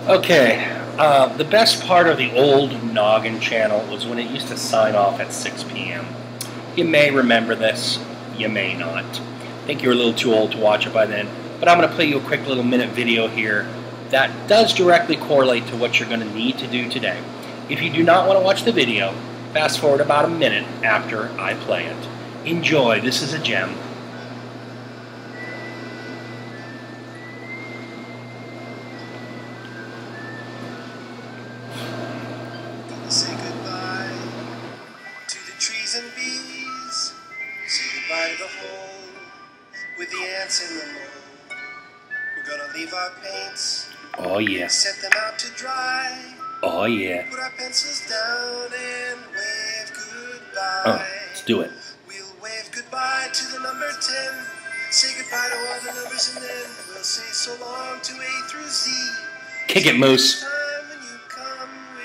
Okay, the best part of the old Noggin channel was when it used to sign off at 6 p.m. You may remember this, you may not. I think you're a little too old to watch it by then, but I'm going to play you a quick little minute video here that does directly correlate to what you're going to need to do today. If you do not want to watch the video, fast forward about a minute after I play it. Enjoy, this is a gem. Say goodbye to the trees and bees. Say goodbye to the hole with the ants in the mold. We're gonna leave our paints. Oh yeah. Set them out to dry. Oh yeah. Put our pencils down and wave goodbye. Let's do it. We'll wave goodbye to the number 10. Say goodbye to all the numbers and then we'll say so long to A through Z. Kick it, Moose. Time when you come with me.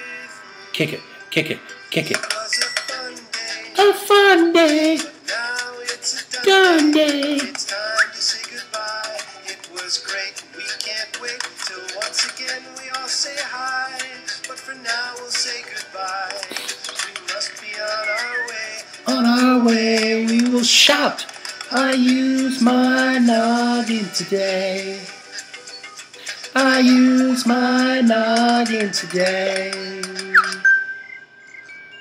Kick it, kick it, kick it. It was a fun day. A fun day. Now it's a Done day. It's time to say goodbye. It was great. We can't wait till once again we all say hi. But for now we'll say goodbye. We must be on our way. On our way, we will shout. I use my noggin today. I use my noggin today.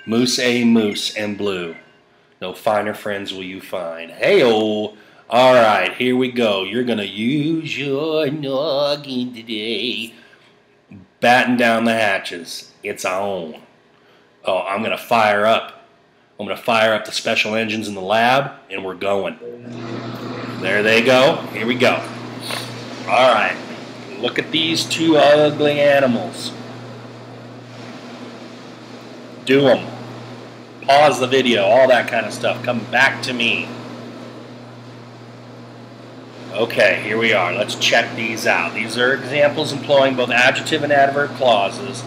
Moose A, Moose, and Blue. No finer friends will you find. Hey-oh. All right, here we go. You're going to use your noggin today. Batten down the hatches. It's on. Oh, I'm going to fire up. I'm going to fire up the special engines in the lab, and we're going. There they go. Here we go. All right. Look at these two ugly animals. Do them. Pause the video, all that kind of stuff. Come back to me. Okay, here we are. Let's check these out. These are examples employing both adjective and adverb clauses.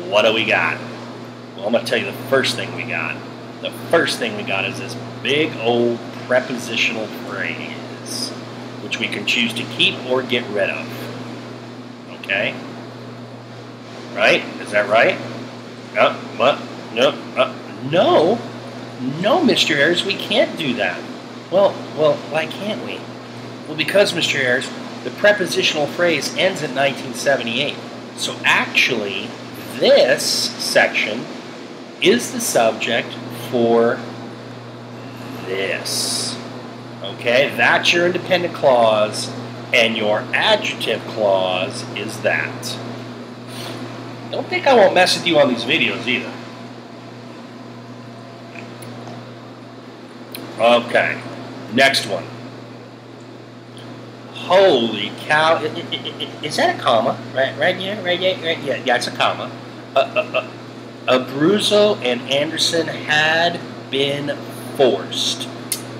What do we got? Well, I'm going to tell you the first thing we got. The first thing we got is this big old prepositional phrase, which we can choose to keep or get rid of. Okay? Right? Is that right? What? No. No, Mr. Ayers, we can't do that. Well, why can't we? Well, because, Mr. Ayers, the prepositional phrase ends in 1978. So actually, this section is the subject for this. Okay, that's your independent clause, and your adjective clause is that. Don't think I won't mess with you on these videos either. Okay, next one. Holy cow! Is that a comma? Right here. Yeah, it's a comma. Abruzzo and Anderson had been forced.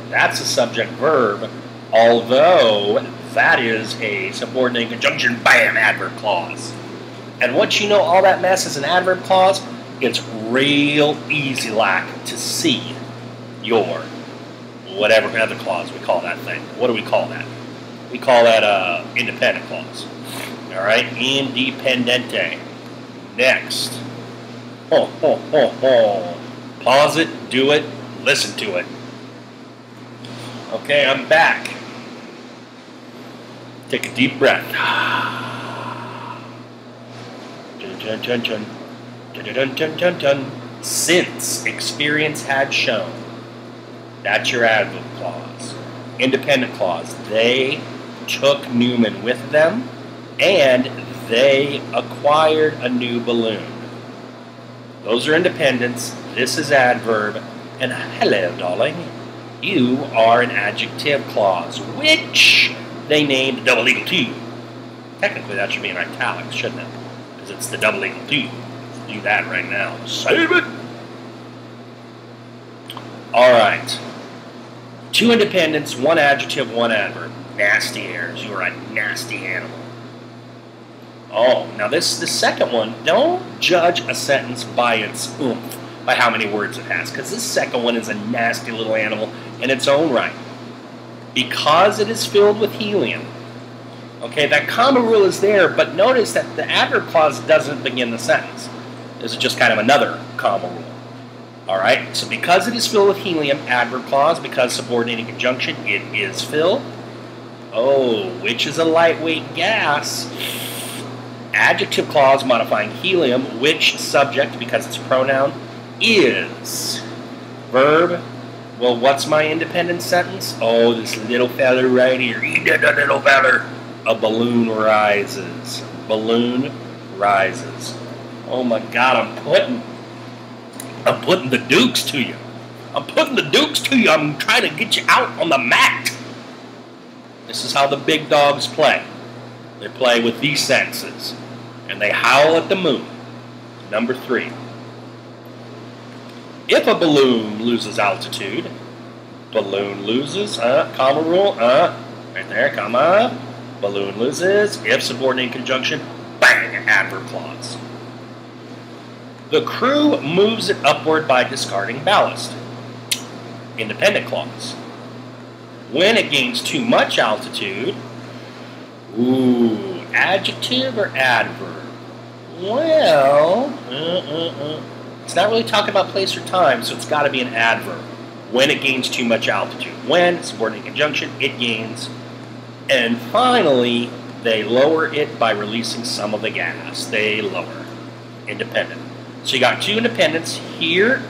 That's a subject verb, although that is a subordinate conjunction, bam, adverb clause. And once you know all that mess is an adverb clause, it's real easy like to see your whatever other clause we call that thing. What do we call that? We call that independent clause. All right, independente. Next. Pause it, do it, listen to it. Okay, I'm back. Take a deep breath. Since experience had shown. That's your adverb clause. Independent clause. They took Newman with them, and they acquired a new balloon. Those are independents. This is adverb. And hello, darling. You are an adjective clause, which they named double equal to. Technically, that should be in italics, shouldn't it? Because it's the double equal to. Let's do that right now. Save it! All right. Two independents, one adjective, one adverb. Nasty Ayers. You are a nasty animal. Oh, now this second one, don't judge a sentence by its oomph, by how many words it has, because this second one is a nasty little animal in its own right. Because it is filled with helium, Okay, that comma rule is there, but notice that the adverb clause doesn't begin the sentence. This is just kind of another comma rule. All right, so because it is filled with helium, adverb clause, because subordinating conjunction, it is filled. Oh, which is a lightweight gas. Adjective clause modifying helium, which subject, because it's a pronoun, is. Verb, well, what's my independent sentence? Oh, this little fella right here. He did a little fella. A balloon rises. Balloon rises. Oh my God, I'm putting the dukes to you. I'm putting the dukes to you. I'm trying to get you out on the mat. This is how the big dogs play. They play with these sentences. And they howl at the moon. Number 3. If a balloon loses altitude, balloon loses, comma rule, right there, comma, balloon loses, if subordinate conjunction, bang, adverb clause. The crew moves it upward by discarding ballast, independent clause. When it gains too much altitude, ooh, adjective or adverb? Well, it's not really talking about place or time, so it's got to be an adverb. When it gains too much altitude. When, subordinate conjunction, it gains. And finally, they lower it by releasing some of the gas. They lower. Independent. So you got two independents here,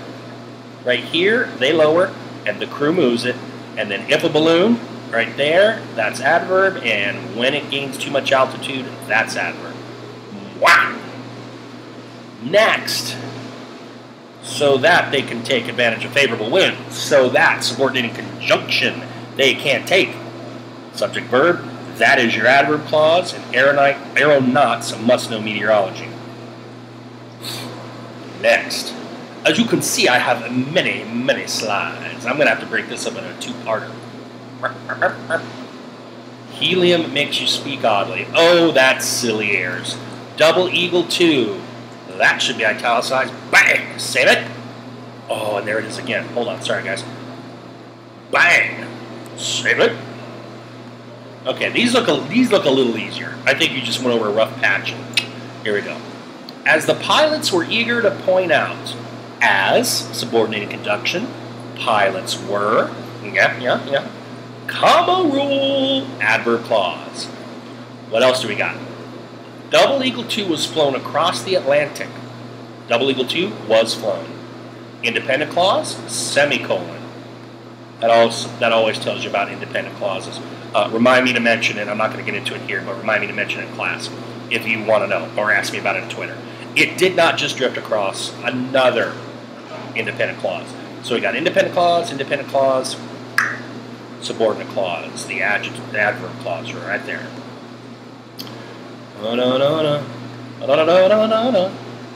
right here, they lower, and the crew moves it. And then if a balloon, right there, that's adverb, and when it gains too much altitude, that's adverb. Wow! Next, so that they can take advantage of favorable winds, so that subordinating conjunction they can't take. Subject verb, that is your adverb clause, and aeronauts must know meteorology. Next, as you can see, I have many, many slides. I'm going to have to break this up in a two-parter. Helium makes you speak oddly. Oh, that's silly airs. Double eagle 2. That should be italicized. Bang! Save it. Oh, and there it is again. Hold on. Sorry, guys. Bang! Save it. Okay, these look a little easier. I think you just went over a rough patch. Here we go. As the pilots were eager to point out, as subordinated conjunction, pilots were, yeah. Comma rule, adverb clause. What else do we got? Double Eagle 2 was flown across the Atlantic. Double Eagle 2 was flown. Independent clause, semicolon. That always tells you about independent clauses. Remind me to mention it. I'm not going to get into it here, but remind me to mention it in class if you want to know, or ask me about it on Twitter. It did not just drift across another independent clause. So we got independent clause, subordinate clause, the adverb clause right there.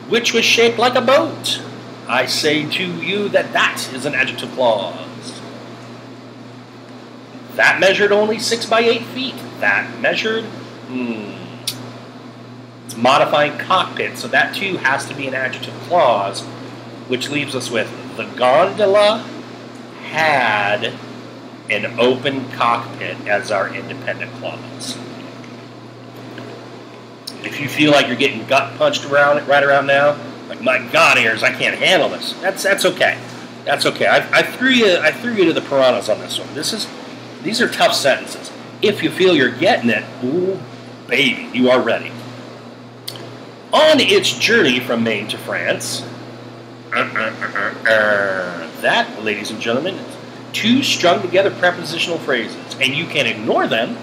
Which was shaped like a boat. I say to you that is an adjective clause. That measured only 6 by 8 feet. That measured, it's modifying cockpit, so that too has to be an adjective clause, which leaves us with the gondola had an open cockpit as our independent clause. If you feel like you're getting gut punched right around now, like, my God, Ayers, I can't handle this. That's okay. That's okay. I threw you to the piranhas on this one. These are tough sentences. If you feel you're getting it, ooh, baby, you are ready. On its journey from Maine to France, that, ladies and gentlemen, is two strung together prepositional phrases, and you can ignore them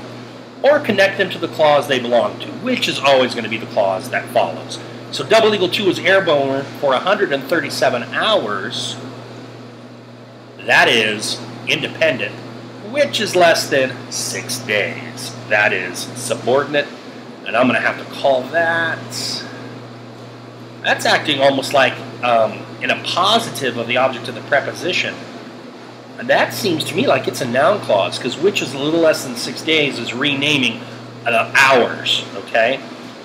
or connect them to the clause they belong to, which is always going to be the clause that follows. So Double Eagle 2 was airborne for 137 hours. That is independent, which is less than 6 days. That is subordinate, and I'm going to have to call that. That's acting almost like in a positive of the object of the preposition. And that seems to me like it's a noun clause, because which is a little less than 6 days is renaming hours, okay?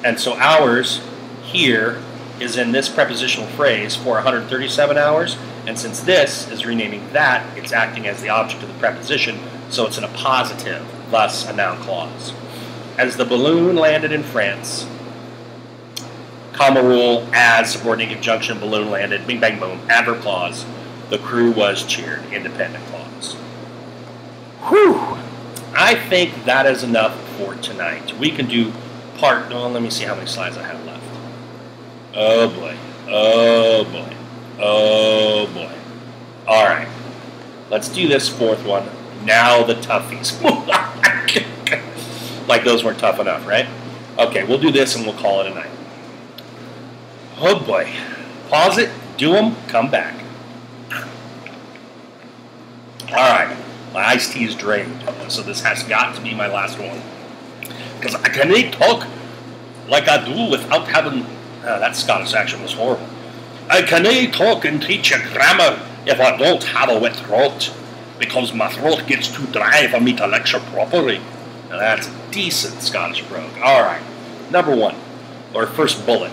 And so hours here is in this prepositional phrase for 137 hours, and since this is renaming that, it's acting as the object of the preposition, so it's in a positive, thus a noun clause. as the balloon landed in France, comma rule, as subordinate conjunction, balloon landed, bing, bang, boom, adverb clause, the crew was cheered, independent clause. Whew! I think that is enough for tonight. We can do part, oh, let me see how many slides I have left. Oh boy, oh boy, oh boy. All right, let's do this fourth one. Now the toughies. Like those weren't tough enough, right? Okay, we'll do this and we'll call it a night. Oh boy. Pause it, do them, come back. Alright, my iced tea is drained, so this has got to be my last one. Because I can't talk like I do without having... that Scottish accent was horrible. I can't talk and teach you grammar if I don't have a wet throat, because my throat gets too dry for me to lecture properly. Now that's a decent Scottish brogue. Alright, number one, or first bullet.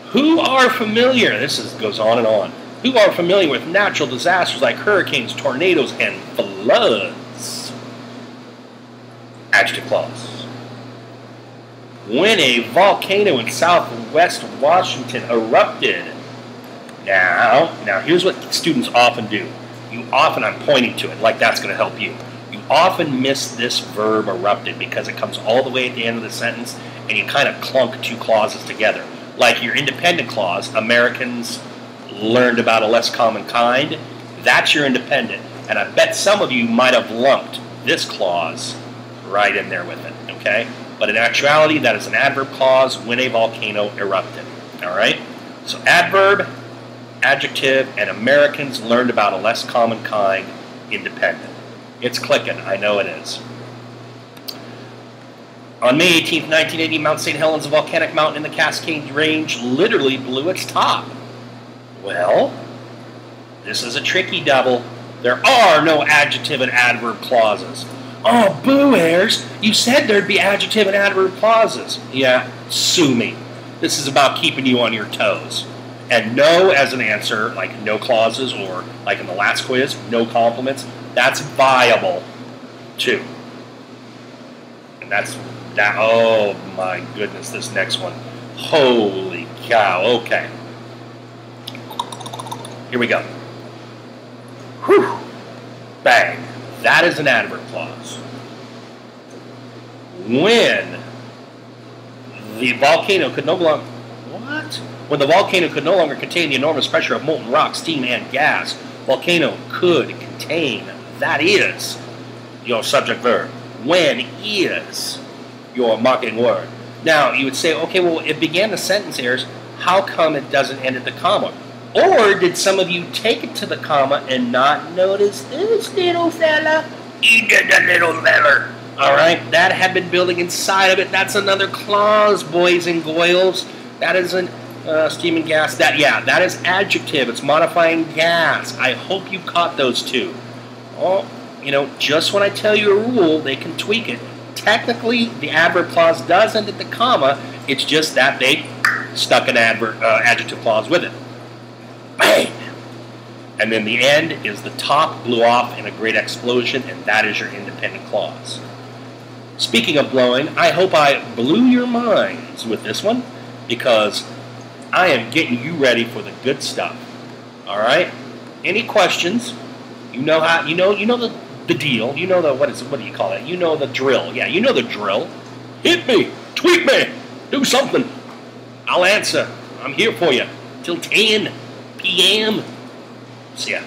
Who are familiar, goes on and on, who are familiar with natural disasters like hurricanes, tornadoes, and floods? Adjective clause. When a volcano in southwest Washington erupted. Now here's what students often do. I'm pointing to it like that's going to help you. You often miss this verb erupted because it comes all the way at the end of the sentence and you kind of clunk two clauses together. Like your independent clause, Americans learned about a less common kind, that's your independent. And I bet some of you might have lumped this clause right in there with it, okay? But in actuality, that is an adverb clause when a volcano erupted, all right? So adverb, adjective, and Americans learned about a less common kind, independent. It's clicking, I know it is. On May 18th, 1980, Mount St. Helens, a volcanic mountain in the Cascade Range, literally blew its top. Well, this is a tricky double. There are no adjective and adverb clauses. Oh, boo, Ayers, you said there'd be adjective and adverb clauses. Yeah, sue me. This is about keeping you on your toes. And no as an answer, like no clauses, or like in the last quiz, no complements, that's viable too. And that's that. Oh my goodness, this next one. Holy cow, okay. Here we go. Whew. Bang. That is an adverb clause. When the volcano could no longer... What? When the volcano could no longer contain the enormous pressure of molten rock, steam, and gas, volcano could contain, that is your subject verb. When is your marketing word. Now, you would say, okay, well, it began the sentence here. How come it doesn't end at the comma? Or did some of you take it to the comma and not notice this little fella? He did the little fella. All right, that had been building inside of it. That's another clause, boys and girls. That isn't steam and gas. That is adjective. It's modifying gas. I hope you caught those two. Oh, just when I tell you a rule, they can tweak it. Technically, the adverb clause does end at the comma. It's just that they stuck an adjective clause with it. Bang! And then the end is the top blew off in a great explosion, and that is your independent clause. Speaking of blowing, I hope I blew your minds with this one, because I am getting you ready for the good stuff. All right? Any questions? You know how? You know the deal. You know the what do you call it? You know the drill. Yeah, you know the drill. Hit me, tweet me, do something. I'll answer. I'm here for you till 10 p.m. See ya.